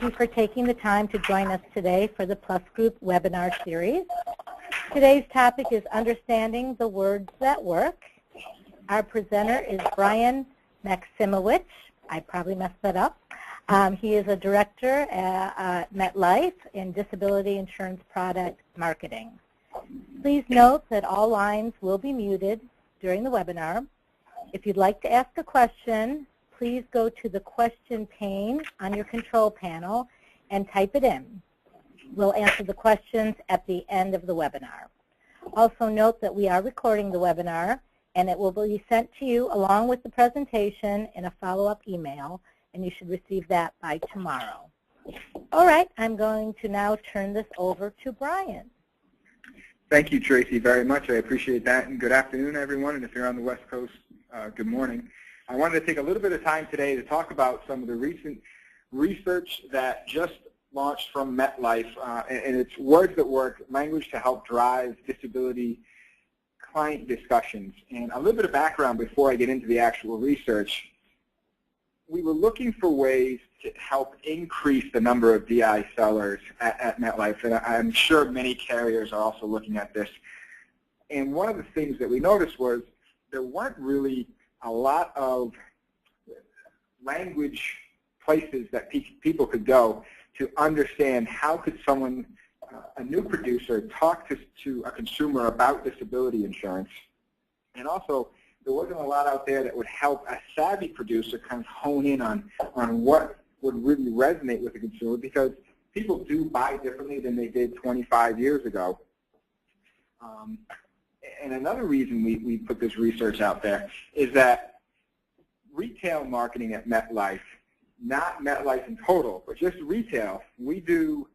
you for taking the time to join us today for the Plus Group webinar series. Today's topic is Understanding the Words That Work. Our presenter is Brian Maksymowicz. I probably messed that up. He is a director at MetLife in Disability Insurance Product Marketing. Please note that all lines will be muted during the webinar. If you'd like to ask a question, please go to the question pane on your control panel and type it in. We'll answer the questions at the end of the webinar. Also note that we are recording the webinar, and it will be sent to you along with the presentation in a follow-up email, and you should receive that by tomorrow. All right, I'm going to now turn this over to Brian. Thank you, Tracy, very much. I appreciate that, and good afternoon, everyone. And if you're on the West Coast, good morning. I wanted to take a little bit of time today to talk about some of the recent research that just launched from MetLife, and it's Words That Work, language to help drive disability client discussions. And a little bit of background before I get into the actual research. We were looking for ways to help increase the number of DI sellers at MetLife, and I'm sure many carriers are also looking at this. And one of the things that we noticed was there weren't really a lot of language places that people could go to understand how could someone, a new producer, talk to a consumer about disability insurance. And also, there wasn't a lot out there that would help a savvy producer kind of hone in on what would really resonate with the consumer, because people do buy differently than they did 25 years ago. And another reason we put this research out there is that retail marketing at MetLife, not MetLife in total, but just retail, we do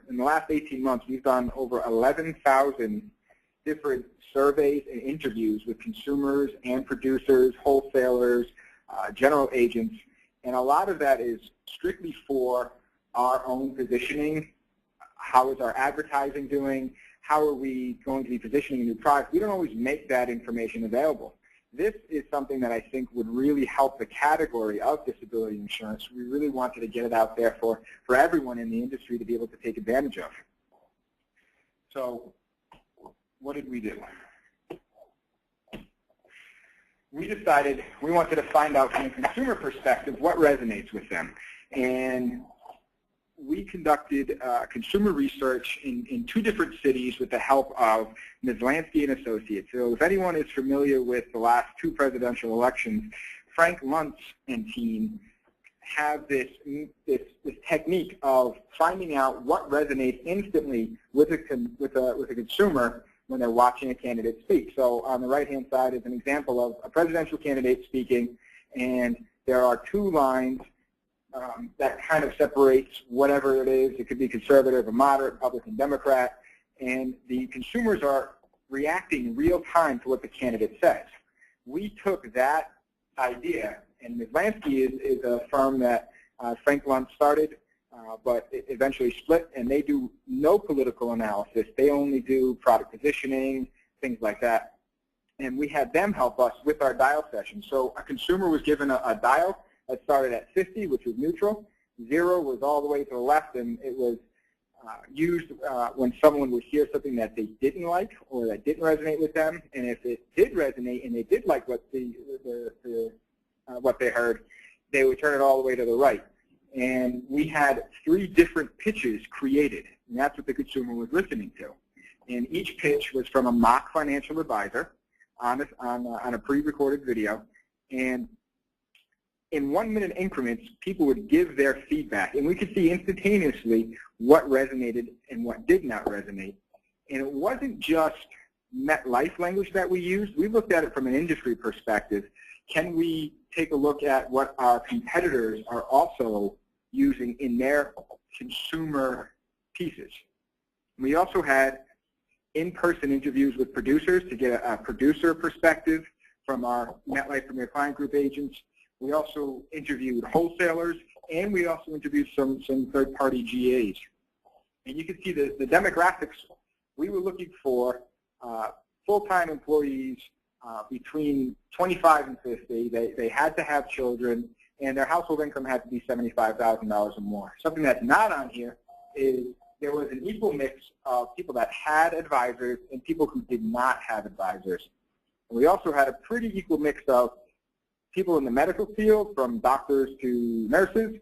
in the last 18 months, we've done over 11,000 different surveys and interviews with consumers and producers, wholesalers, general agents, and a lot of that is strictly for our own positioning. How is our advertising doing? How are we going to be positioning a new product? We don't always make that information available. This is something that I think would really help the category of disability insurance. We really wanted to get it out there for everyone in the industry to be able to take advantage of. So what did we do? We decided we wanted to find out from a consumer perspective what resonates with them. And we conducted consumer research in 2 different cities with the help of Ms. Lansky and Associates. So if anyone is familiar with the last 2 presidential elections, Frank Luntz and team have this technique of finding out what resonates instantly with a consumer when they're watching a candidate speak. So on the right-hand side is an example of a presidential candidate speaking, and there are 2 lines that kind of separates whatever it is. It could be conservative or moderate, Republican, Democrat, and the consumers are reacting real time to what the candidate says. We took that idea, and Ms. Lansky is a firm that Frank Luntz started, but it eventually split, and they do no political analysis. They only do product positioning, things like that. And we had them help us with our dial session. So a consumer was given a dial that started at 50, which was neutral. 0 was all the way to the left, and it was used when someone would hear something that they didn't like or that didn't resonate with them. And if it did resonate and they did like what what they heard, they would turn it all the way to the right. And we had 3 different pitches created, and that's what the consumer was listening to. And each pitch was from a mock financial advisor on a pre-recorded video. And in 1-minute increments, people would give their feedback, and we could see instantaneously what resonated and what did not resonate. And it wasn't just MetLife language that we used. We looked at it from an industry perspective. Can we take a look at what our competitors are also using in their consumer pieces? We also had in-person interviews with producers to get a producer perspective from our MetLife Premier Client Group agents. We also interviewed wholesalers, and we also interviewed some third-party GAs. And you can see the demographics. We were looking for full-time employees between 25 and 50. They had to have children, and their household income had to be $75,000 or more. Something that's not on here is there was an equal mix of people that had advisors and people who did not have advisors. And we also had a pretty equal mix of people in the medical field, from doctors to nurses,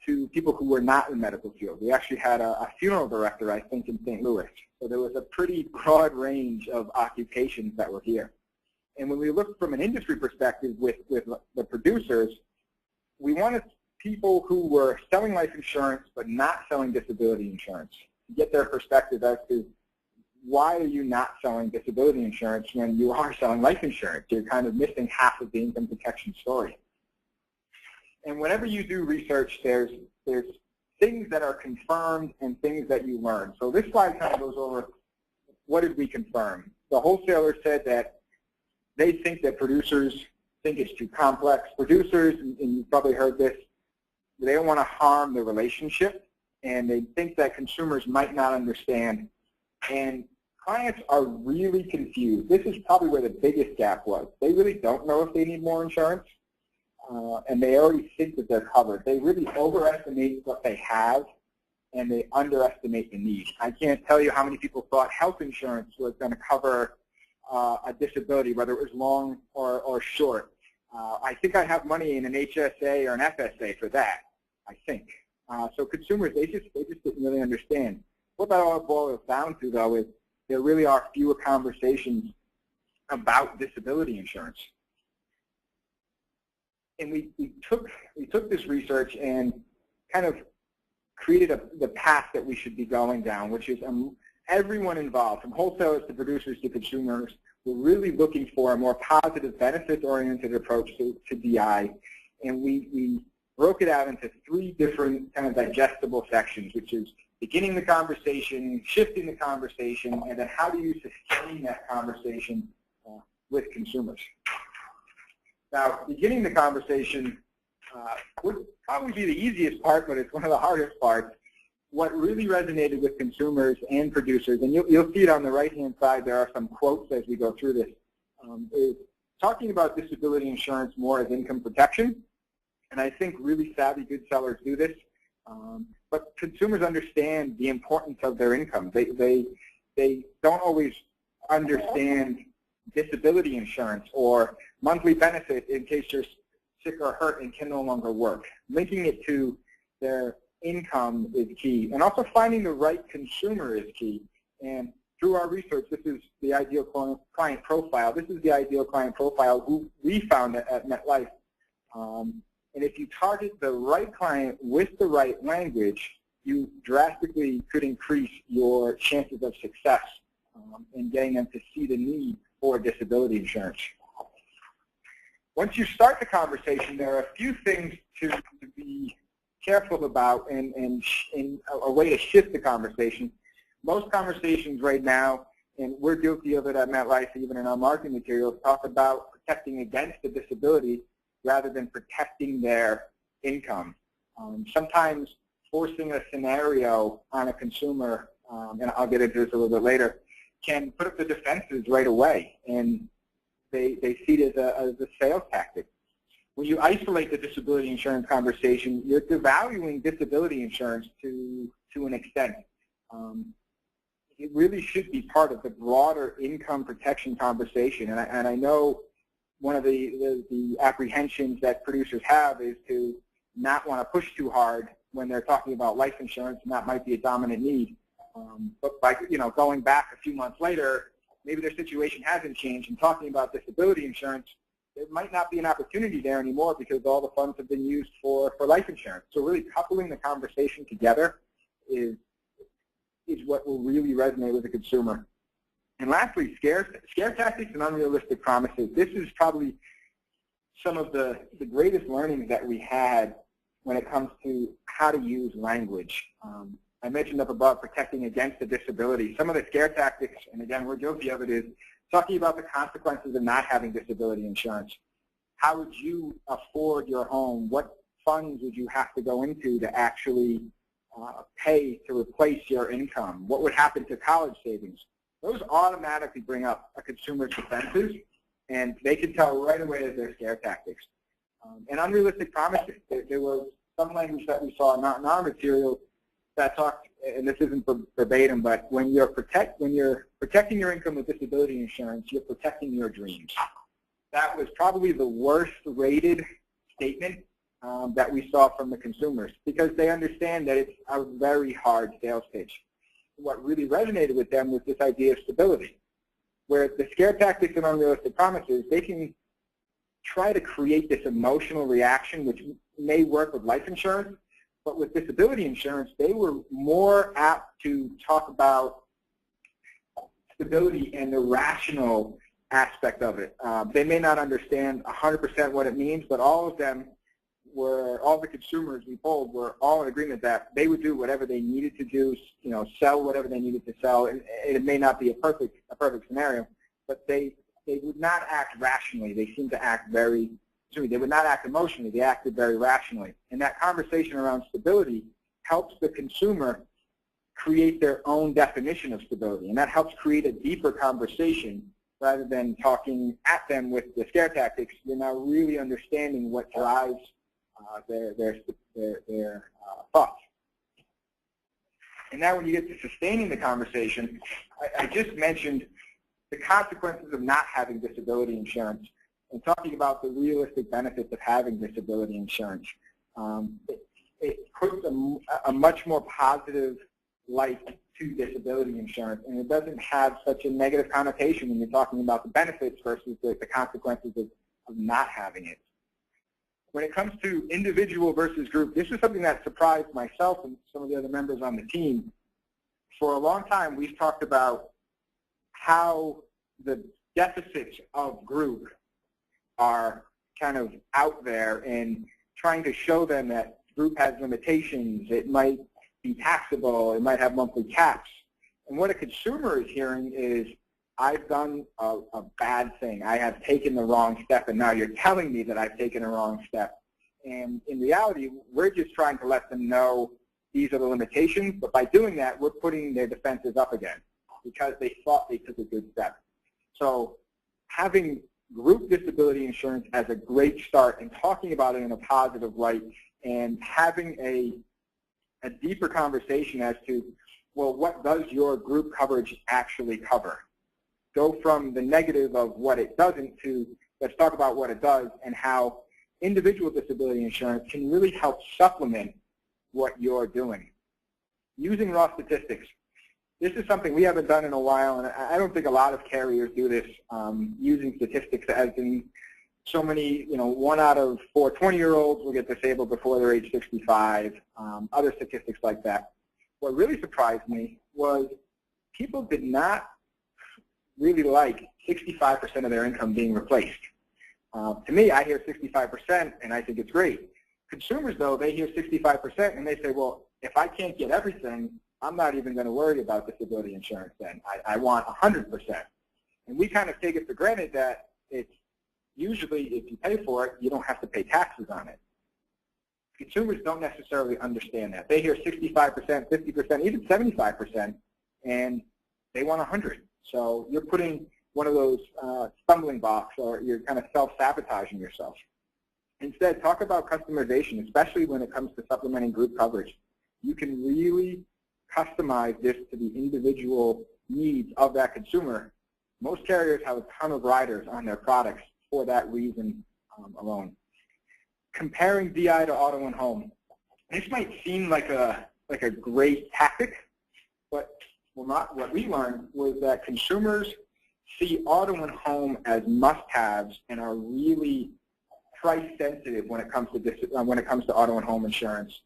to people who were not in the medical field. We actually had a funeral director, I think, in St. Louis. So there was a pretty broad range of occupations that were here. And when we looked from an industry perspective with the producers, we wanted people who were selling life insurance but not selling disability insurance to get their perspective as to why are you not selling disability insurance when you are selling life insurance? You're kind of missing half of the income protection story. And whenever you do research, there's things that are confirmed and things that you learn. So this slide kind of goes over what did we confirm. The wholesalers said that they think that producers think it's too complex. Producers, and you've probably heard this, they don't want to harm the relationship, and they think that consumers might not understand. And clients are really confused. This is probably where the biggest gap was. They really don't know if they need more insurance, and they already think that they're covered. They really overestimate what they have, and they underestimate the need. I can't tell you how many people thought health insurance was going to cover a disability, whether it was long or short. I think I have money in an HSA or an FSA for that, I think. So consumers, they just didn't really understand. What that all boils down to, though, is there really are fewer conversations about disability insurance. And we took this research and kind of created the path that we should be going down, which is everyone involved, from wholesalers to producers to consumers, we're really looking for a more positive, benefits-oriented approach to DI. And we broke it out into 3 different kind of digestible sections, which is beginning the conversation, shifting the conversation, and then how do you sustain that conversation with consumers. Now, beginning the conversation would probably be the easiest part, but it's one of the hardest parts. What really resonated with consumers and producers, and you'll see it on the right-hand side, there are some quotes as we go through this, is talking about disability insurance more as income protection. And I think really savvy good sellers do this. But consumers understand the importance of their income. They don't always understand disability insurance or monthly benefit in case you're sick or hurt and can no longer work. Linking it to their income is key. And also finding the right consumer is key. And through our research, this is the ideal client profile. This is the ideal client profile who we found at MetLife. And if you target the right client with the right language, you drastically could increase your chances of success in getting them to see the need for disability insurance. Once you start the conversation, there are a few things to be careful about and a way to shift the conversation. Most conversations right now, and we're guilty of it at MetLife, even in our marketing materials, talk about protecting against a disability rather than protecting their income. Sometimes forcing a scenario on a consumer, and I'll get into this a little bit later, can put up the defenses right away, and they see it as a sales tactic. When you isolate the disability insurance conversation, you're devaluing disability insurance to an extent. It really should be part of the broader income protection conversation, and I know one of the apprehensions that producers have is to not want to push too hard when they're talking about life insurance, and that might be a dominant need. But by going back a few months later, maybe their situation hasn't changed, and talking about disability insurance, there might not be an opportunity there anymore because all the funds have been used for life insurance. So really coupling the conversation together is what will really resonate with the consumer. And lastly, scare tactics and unrealistic promises. This is probably some of the greatest learnings that we had when it comes to how to use language. I mentioned up above protecting against a disability. Some of the scare tactics, and again, we're guilty of it, is talking about the consequences of not having disability insurance. How would you afford your home? What funds would you have to go into to actually pay to replace your income? What would happen to college savings? Those automatically bring up a consumer's defenses, and they can tell right away that they're scare tactics. And unrealistic promises. There was some language that we saw in our material that talked, and this isn't verbatim, but when you're protecting your income with disability insurance, you're protecting your dreams. That was probably the worst rated statement that we saw from the consumers, because they understand that it's a very hard sales pitch. What really resonated with them was this idea of stability, where the scare tactics and unrealistic promises, they can try to create this emotional reaction, which may work with life insurance, but with disability insurance, they were more apt to talk about stability and the rational aspect of it. They may not understand 100% what it means, but all the consumers we polled were all in agreement that they would do whatever they needed to do, sell whatever they needed to sell. And it may not be a perfect scenario, but they would not act rationally. They seemed to act they would not act emotionally. They acted very rationally. And that conversation around stability helps the consumer create their own definition of stability. And that helps create a deeper conversation rather than talking at them with the scare tactics. You're now really understanding what drives their thoughts. And now when you get to sustaining the conversation, I just mentioned the consequences of not having disability insurance and talking about the realistic benefits of having disability insurance. It puts a much more positive light to disability insurance, and it doesn't have such a negative connotation when you're talking about the benefits versus the consequences of not having it. When it comes to individual versus group, this is something that surprised myself and some of the other members on the team. For a long time, we've talked about how the deficits of group are kind of out there and trying to show them that group has limitations. It might be taxable. It might have monthly caps. And what a consumer is hearing is, I've done a bad thing. I have taken the wrong step, and now you're telling me that I've taken a wrong step. And in reality, we're just trying to let them know these are the limitations, but by doing that, we're putting their defenses up again because they thought they took a good step. So having group disability insurance as a great start and talking about it in a positive light and having a deeper conversation as to, well, what does your group coverage actually cover? Go from the negative of what it doesn't to let's talk about what it does and how individual disability insurance can really help supplement what you're doing. Using raw statistics. This is something we haven't done in a while, and I don't think a lot of carriers do this, using statistics as in so many, 1 out of 4 20-year-olds will get disabled before they're age 65, other statistics like that. What really surprised me was people did not really like 65% of their income being replaced. To me, I hear 65%, and I think it's great. Consumers, though, they hear 65%, and they say, well, if I can't get everything, I'm not even going to worry about disability insurance then. I want 100%. And we kind of take it for granted that it's usually, if you pay for it, you don't have to pay taxes on it. Consumers don't necessarily understand that. They hear 65%, 50%, even 75%, and they want 100. So you're putting one of those stumbling blocks, or you're kind of self-sabotaging yourself. Instead, talk about customization, especially when it comes to supplementing group coverage. You can really customize this to the individual needs of that consumer. Most carriers have a ton of riders on their products for that reason alone. Comparing DI to auto and home. This might seem like a great tactic, but what we learned was that consumers see auto and home as must-haves and are really price sensitive when it comes to auto and home insurance.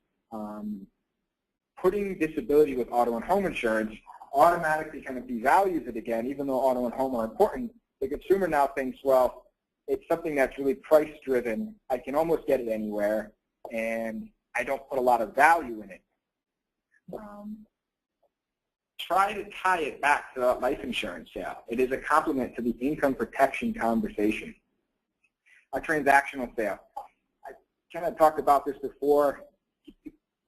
Putting disability with auto and home insurance automatically kind of devalues it again, even though auto and home are important. The consumer now thinks, well, it's something that's really price-driven. I can almost get it anywhere, and I don't put a lot of value in it. Try to tie it back to that life insurance sale. It is a complement to the income protection conversation. A transactional sale. I kind of talked about this before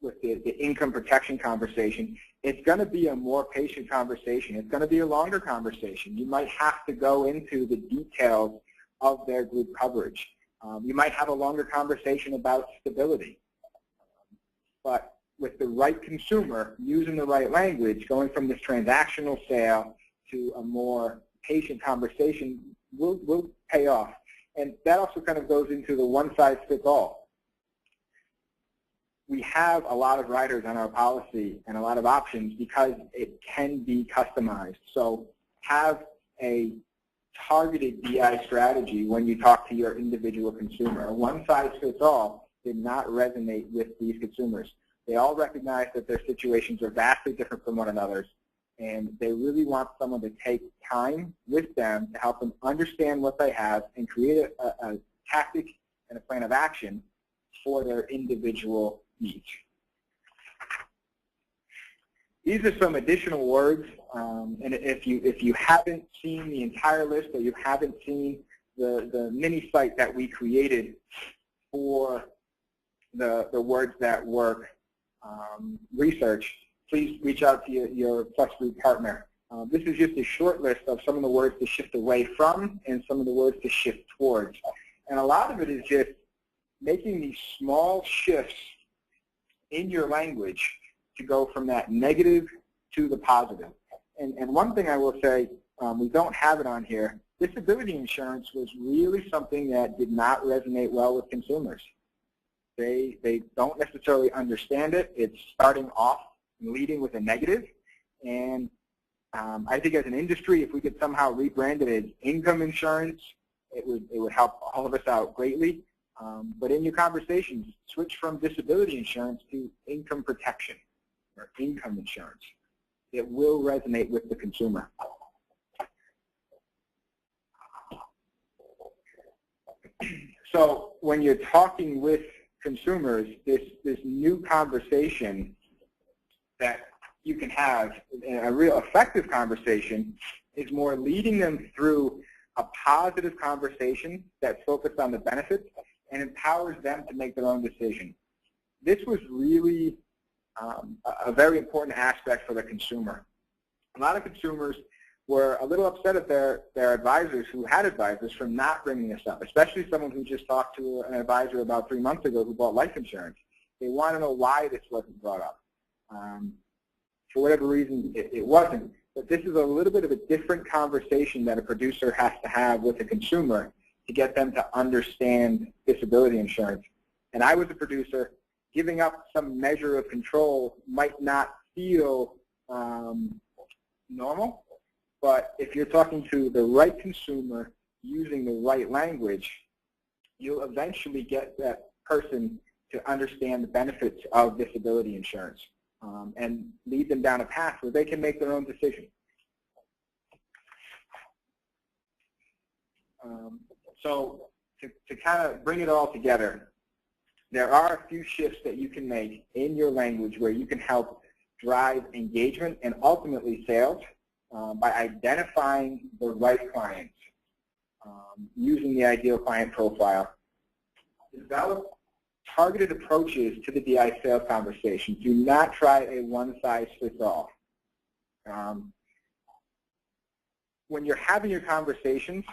with the income protection conversation. It's going to be a more patient conversation. It's going to be a longer conversation. You might have to go into the details of their group coverage. You might have a longer conversation about stability. But with the right consumer, using the right language, going from this transactional sale to a more patient conversation will pay off. And that also kind of goes into the one-size-fits-all. We have a lot of riders on our policy and a lot of options because it can be customized. So have a targeted DI strategy when you talk to your individual consumer. A one-size-fits-all did not resonate with these consumers. They all recognize that their situations are vastly different from one another's, and they really want someone to take time with them to help them understand what they have and create a tactic and a plan of action for their individual needs. These are some additional words, and if you haven't seen the entire list or you haven't seen the mini site that we created for the words that work research, please reach out to your Plus Group partner. This is just a short list of some of the words to shift away from and some of the words to shift towards. And a lot of it is just making these small shifts in your language to go from that negative to the positive. And one thing I will say, we don't have it on here, disability insurance was really something that did not resonate well with consumers. They don't necessarily understand it. It's starting off and leading with a negative. And I think as an industry, if we could somehow rebrand it as income insurance, it would help all of us out greatly. But in your conversations, switch from disability insurance to income protection or income insurance. It will resonate with the consumer. So when you're talking with consumers, this new conversation that you can have, a real effective conversation, is more leading them through a positive conversation that's focused on the benefits and empowers them to make their own decision. This was really a very important aspect for the consumer. A lot of consumers were a little upset at their advisors who had advisors from not bringing this up, especially someone who just talked to an advisor about 3 months ago who bought life insurance. They want to know why this wasn't brought up. For whatever reason, it wasn't. But this is a little bit of a different conversation that a producer has to have with a consumer to get them to understand disability insurance. And I was a producer. Giving up some measure of control might not feel normal, but if you're talking to the right consumer using the right language, you'll eventually get that person to understand the benefits of disability insurance and lead them down a path where they can make their own decision. So to kind of bring it all together, there are a few shifts that you can make in your language where you can help drive engagement and ultimately sales by identifying the right clients, using the ideal client profile. Develop targeted approaches to the DI sales conversation. Do not try a one-size-fits-all. When you're having your conversations,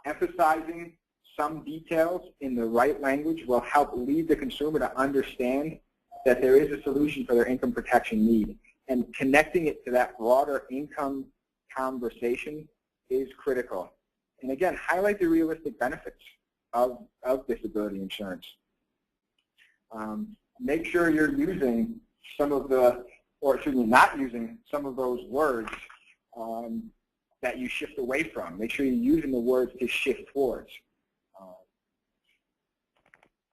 emphasizing some details in the right language will help lead the consumer to understand that there is a solution for their income protection need. And connecting it to that broader income conversation is critical. And again, highlight the realistic benefits of disability insurance. Make sure you're using some of the, or excuse me, not using some of those words that you shift away from. Make sure you're using the words to shift towards.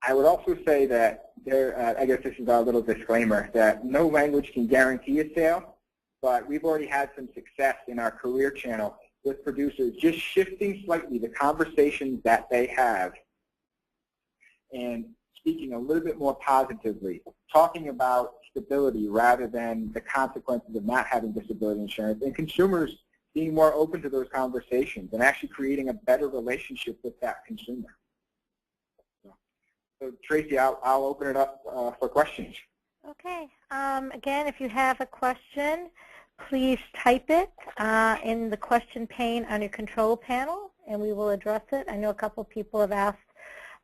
I would also say that I guess this is our little disclaimer, that no language can guarantee a sale, but we've already had some success in our career channel with producers just shifting slightly the conversations that they have and speaking a little bit more positively, talking about stability rather than the consequences of not having disability insurance, and consumers being more open to those conversations and actually creating a better relationship with that consumer. So Tracy, I'll open it up for questions. Okay. Again, if you have a question, please type it in the question pane on your control panel, and we will address it. I know a couple people have asked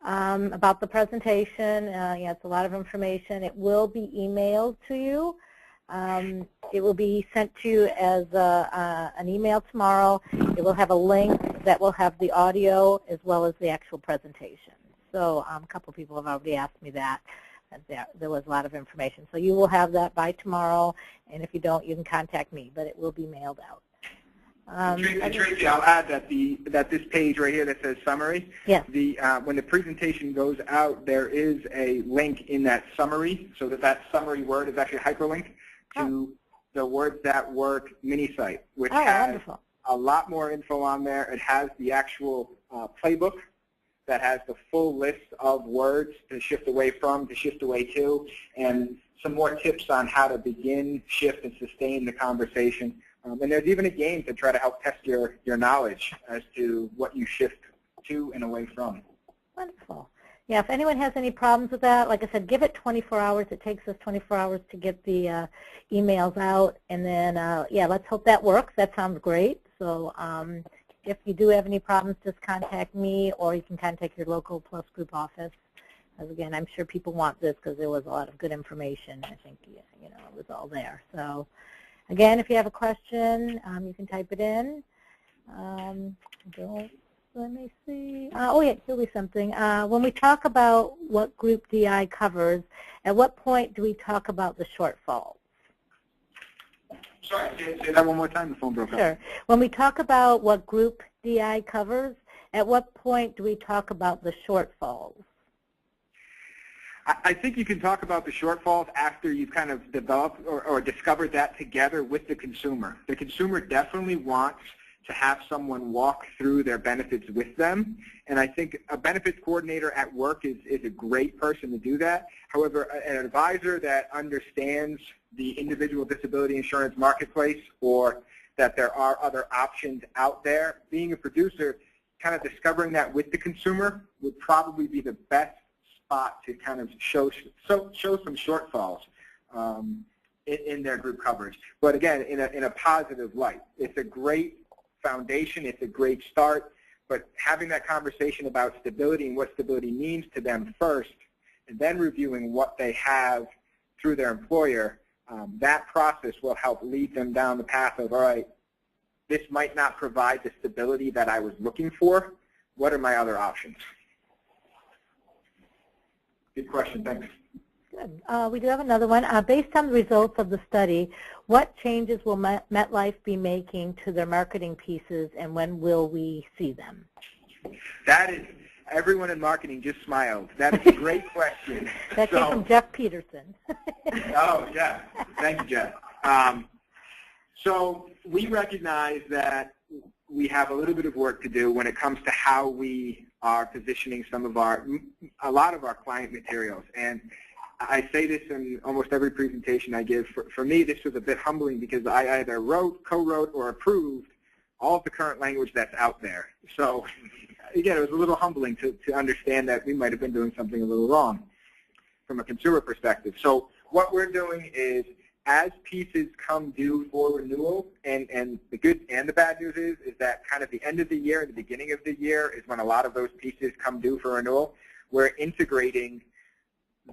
about the presentation. Yeah, it's a lot of information. It will be emailed to you. It will be sent to you as an email tomorrow. It will have a link that will have the audio as well as the actual presentation. So a couple of people have already asked me that. There was a lot of information. So you will have that by tomorrow, and if you don't, you can contact me, but it will be mailed out. Tracy, I'll add that this page right here that says summary, yes. When the presentation goes out, there is a link in that summary, so that summary word is actually a hyperlink to the Words That Work mini site, which has wonderful. A lot more info on there. It has the actual playbook that has the full list of words to shift away from, to shift away to, and some more tips on how to begin, shift, and sustain the conversation. And there's even a game to try to help test your knowledge as to what you shift to and away from. Wonderful. Yeah, if anyone has any problems with that, like I said, give it 24 hours. It takes us 24 hours to get the emails out. And then, yeah, let's hope that works. That sounds great. So if you do have any problems, just contact me, or you can contact your local Plus Group office. As again, I'm sure people want this because there was a lot of good information. I think, you know, it was all there. So again, if you have a question, you can type it in. Let me see. Oh, yeah, here'll be something. When we talk about what Group DI covers, at what point do we talk about the shortfalls? Sorry, say that one more time. The phone broke up. Sure. When we talk about what Group DI covers, at what point do we talk about the shortfalls? I think you can talk about the shortfalls after you've kind of developed or discovered that together with the consumer. The consumer definitely wants to have someone walk through their benefits with them, and I think a benefits coordinator at work is a great person to do that. However, an advisor that understands the individual disability insurance marketplace, or that there are other options out there, being a producer, kind of discovering that with the consumer would probably be the best spot to kind of show some shortfalls in their group coverage. But again, in a positive light. It's a great foundation, it's a great start, but having that conversation about stability and what stability means to them first, and then reviewing what they have through their employer, that process will help lead them down the path of, all right, this might not provide the stability that I was looking for. What are my other options? Good question, thanks. Good. We do have another one. Based on the results of the study, what changes will MetLife be making to their marketing pieces, and when will we see them? That is, everyone in marketing just smiled. That is a great question. That came from Jeff Peterson. Oh, yeah. Thank you, Jeff. So we recognize that we have a little bit of work to do when it comes to how we are positioning a lot of our client materials. And I say this in almost every presentation I give. For me, this was a bit humbling because I either wrote, co-wrote, or approved all of the current language that's out there. So again, it was a little humbling to understand that we might have been doing something a little wrong from a consumer perspective. So what we're doing is, as pieces come due for renewal, and the good and the bad news is that kind of the end of the year and the beginning of the year is when a lot of those pieces come due for renewal, we're integrating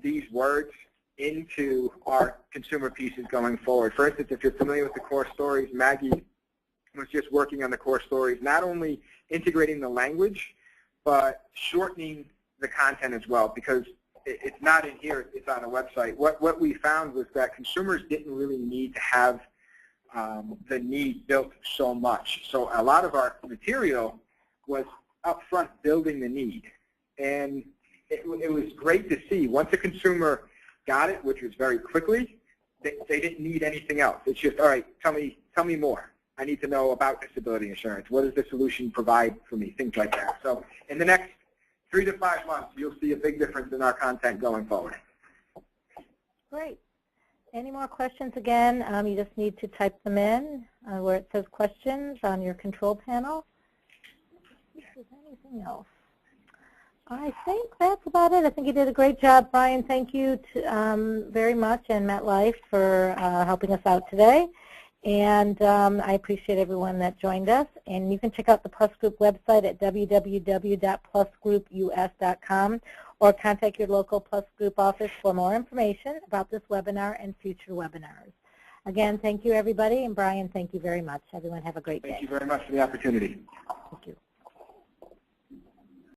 these words into our consumer pieces going forward. For instance, if you're familiar with the core stories, Maggie was just working on the core stories, not only integrating the language, but shortening the content as well, because it's not in here, it's on a website. What we found was that consumers didn't really need to have the need built so much. So a lot of our material was upfront building the need. And it was great to see. Once a consumer got it, which was very quickly, they didn't need anything else. It's just, all right, tell me more. I need to know about disability insurance. What does the solution provide for me? Things like that. So in the next 3 to 5 months, you'll see a big difference in our content going forward. Great. Any more questions? Again, you just need to type them in where it says questions on your control panel. If there's anything else. I think that's about it. I think you did a great job, Brian. Thank you very much, and MetLife for helping us out today. And I appreciate everyone that joined us. And you can check out the Plus Group website at www.plusgroupunus.com or contact your local Plus Group office for more information about this webinar and future webinars. Again, thank you, everybody. And Brian, thank you very much. Everyone have a great day. Thank you very much for the opportunity. Thank you.